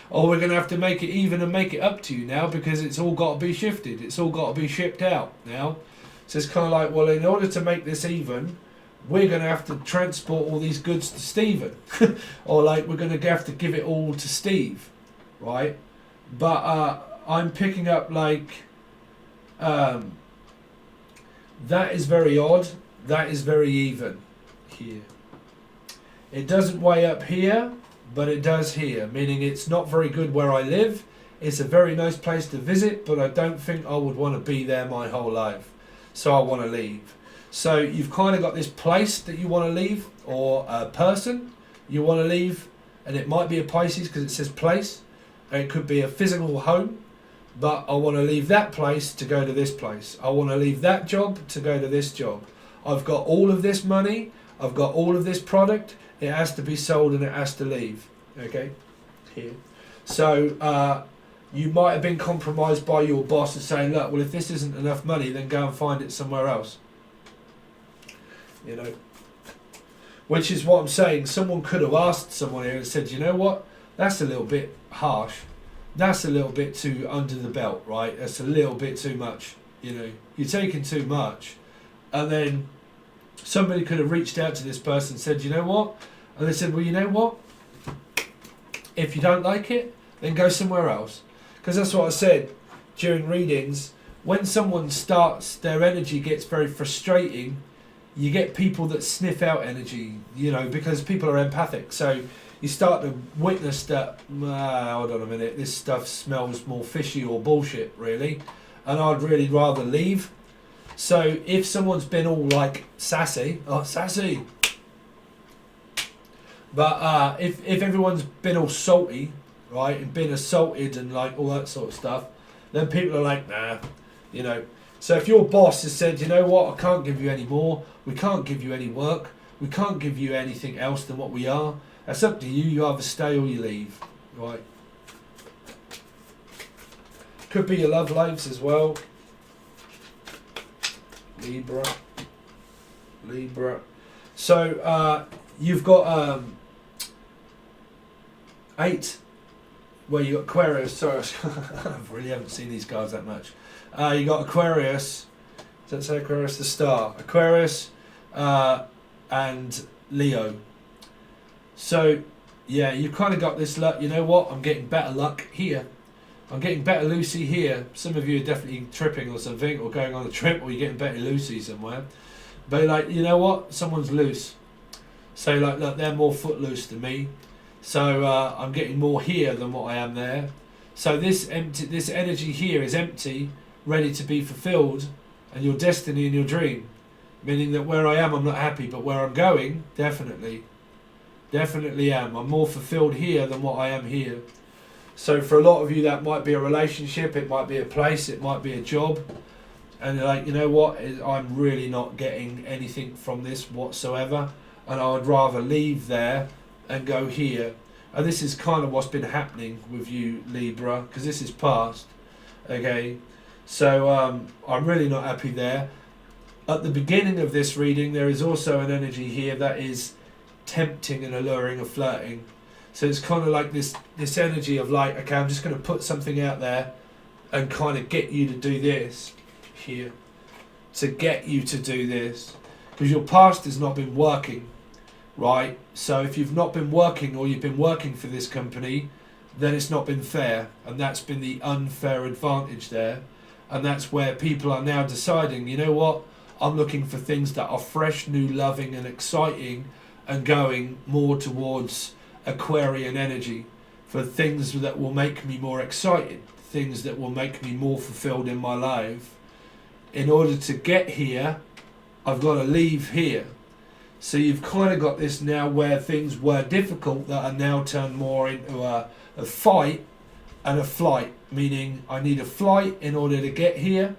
Or we're going to have to make it even and make it up to you now because it's all got to be shifted. It's all got to be shipped out now. So it's kind of like, well, in order to make this even, we're going to have to transport all these goods to Stephen. Or like we're going to have to give it all to Steve. Right? But I'm picking up like... that is very odd. That is very even here. It doesn't weigh up here, but it does here, meaning it's not very good where I live. It's a very nice place to visit, but I don't think I would want to be there my whole life. So I want to leave. So you've kind of got this place that you want to leave, or a person you want to leave, and it might be a Pisces because it says place, and it could be a physical home, but I want to leave that place to go to this place. I want to leave that job to go to this job. I've got all of this money, I've got all of this product, it has to be sold and it has to leave. Okay, here. So you might have been compromised by your boss and saying, look, well, if this isn't enough money, then go and find it somewhere else. You know, which is what I'm saying. Someone could have asked someone here and said, you know what, that's a little bit harsh. That's a little bit too under the belt, right? That's a little bit too much. You know, you're taking too much. And then somebody could have reached out to this person and said, you know what? And they said, well, you know what? If you don't like it, then go somewhere else. Because that's what I said during readings. When someone starts, their energy gets very frustrating, you get people that sniff out energy, you know, because people are empathic. So you start to witness that, hold on a minute, this stuff smells more fishy or bullshit, really. And I'd really rather leave. So if someone's been all like sassy, but if everyone's been all salty, right, and been assaulted and like all that sort of stuff, then people are like, nah, you know. So if your boss has said, you know what, I can't give you any more, we can't give you any work, we can't give you anything else than what we are, that's up to you, you either stay or you leave, right. Could be your love lives as well. Libra. So you've got 8 where you got Aquarius. Sorry, I really haven't seen these guys that much. You got Aquarius. Does that say Aquarius? The star. Aquarius and Leo. So yeah, you've kind of got this luck. You know what? I'm getting better luck here. I'm getting better Lucy here. Some of you are definitely tripping or something, or going on a trip, or you're getting better Lucy somewhere. But like, you know what? Someone's loose. So like, look, they're more footloose than me. So I'm getting more here than what I am there. So this energy here is empty, ready to be fulfilled, and your destiny and your dream. Meaning that where I am, I'm not happy, but where I'm going, definitely am. I'm more fulfilled here than what I am here. So for a lot of you, that might be a relationship, it might be a place, it might be a job. And you're like, you know what, I'm really not getting anything from this whatsoever. And I would rather leave there and go here. And this is kind of what's been happening with you, Libra, because this is past. Okay, so I'm really not happy there. At the beginning of this reading, there is also an energy here that is tempting and alluring and flirting. So it's kind of like this energy of like, okay, I'm just going to put something out there and kind of get you to do this here. To get you to do this. Because your past has not been working, right? So if you've not been working, or you've been working for this company, then it's not been fair. And that's been the unfair advantage there. And that's where people are now deciding, you know what? I'm looking for things that are fresh, new, loving and exciting, and going more towards Aquarian energy, for things that will make me more excited, things that will make me more fulfilled in my life. In order to get here, I've got to leave here. So you've kind of got this now where things were difficult that are now turned more into a fight, and a flight, meaning I need a flight in order to get here.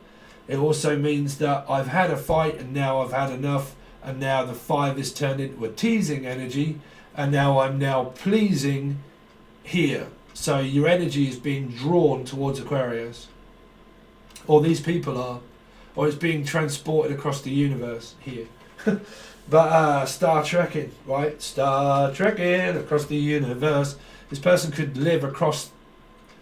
It also means that I've had a fight and now I've had enough, and now the 5 is turned into a teasing energy, and now I'm now pleasing here. So your energy is being drawn towards Aquarius, or these people are, or it's being transported across the universe here. But Star Trekking, right? Star Trekking across the universe. This person could live across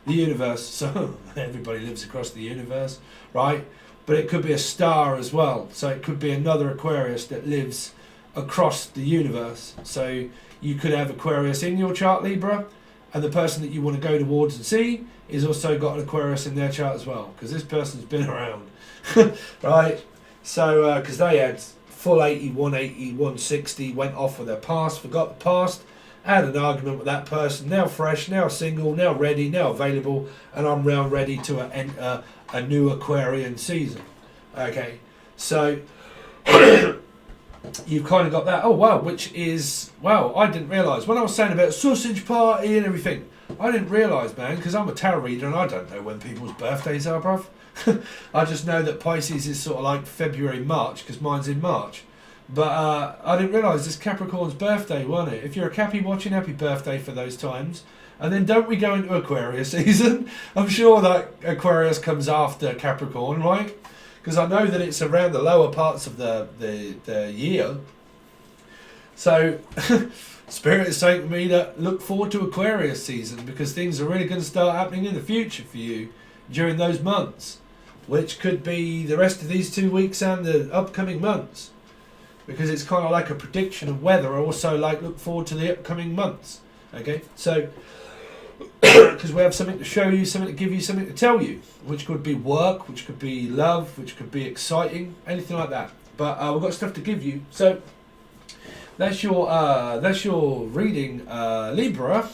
the universe, so everybody lives across the universe, right? But it could be a star as well, so it could be another Aquarius that lives across the universe. So you could have Aquarius in your chart, Libra, and the person that you want to go towards and see is also got an Aquarius in their chart as well, because this person's been around, right? So because they had full 80, 180, 160, went off with their past, forgot the past, had an argument with that person, now fresh, now single, now ready, now available, and I'm now ready to enter a new Aquarian season. Okay, so you've kind of got that. Oh wow, which is, wow, I didn't realise. When I was saying about sausage party and everything, I didn't realise, man, because I'm a tarot reader and I don't know when people's birthdays are, bruv. I just know that Pisces is sort of like February, March, because mine's in March. But I didn't realise it's Capricorn's birthday, wasn't it? If you're a Cappy watching, happy birthday for those times. And then don't we go into Aquarius season? I'm sure that Aquarius comes after Capricorn, right? Because I know that it's around the lower parts of the year. So Spirit is saying to me that look forward to Aquarius season, because things are really going to start happening in the future for you during those months, which could be the rest of these 2 weeks and the upcoming months. Because it's kind of like a prediction of weather. I also like look forward to the upcoming months. Okay, so because we have something to show you, something to give you, something to tell you, which could be work, which could be love, which could be exciting, anything like that. But we've got stuff to give you. So that's your reading, Libra.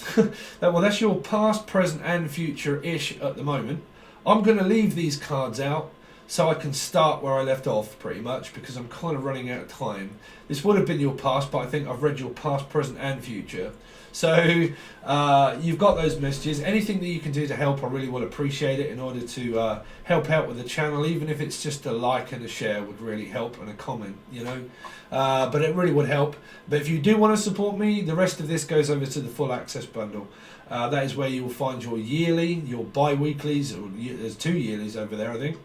Well, that's your past, present, and future-ish at the moment. I'm going to leave these cards out so I can start where I left off, pretty much, because I'm kind of running out of time. This would have been your past, but I think I've read your past, present, and future. So you've got those messages. Anything that you can do to help, I really will appreciate it, in order to help out with the channel. Even if it's just a like and a share would really help, and a comment, you know. But it really would help. But if you do want to support me, the rest of this goes over to the full access bundle. That is where you will find your yearly, your bi-weeklies, or there's 2 yearlies over there, I think.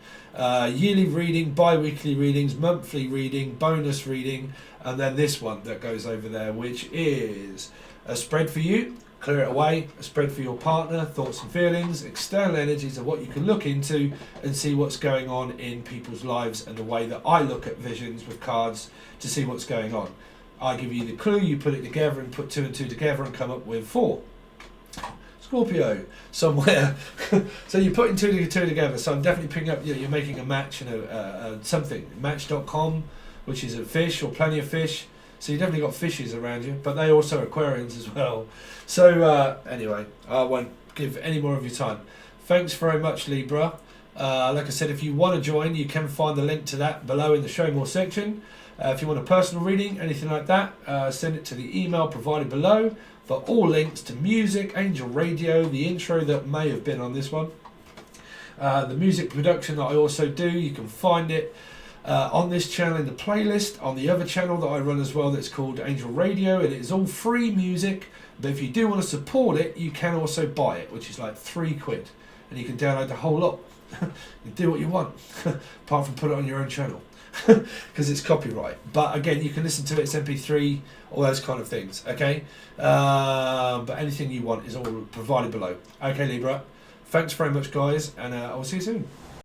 Yearly reading, bi-weekly readings, monthly reading, bonus reading, and then this one that goes over there, which is a spread for you, clear it away, a spread for your partner, thoughts and feelings, external energies of what you can look into and see what's going on in people's lives, and the way that I look at visions with cards to see what's going on. I give you the clue, you put it together and put 2 and 2 together and come up with 4. Scorpio, somewhere. So you're putting 2 and 2 together, so I'm definitely picking up, you're making a match and something, match.com, which is a fish or plenty of fish. So you definitely got fishes around you, but they also are Aquarians as well. So anyway, I won't give any more of your time. Thanks very much, Libra. Like I said, if you want to join, you can find the link to that below in the show more section. If you want a personal reading, anything like that, send it to the email provided below for all links to music, Angel Radio, the intro that may have been on this one. The music production that I also do, you can find it on this channel in the playlist, on the other channel that I run as well that's called Angel Radio, and it's all free music. But if you do want to support it, you can also buy it, which is like £3, and you can download the whole lot. You do what you want, apart from put it on your own channel, because it's copyright. But again, you can listen to it, it's MP3, all those kind of things, okay? But anything you want is all provided below. Okay, Libra, thanks very much, guys, and I'll see you soon.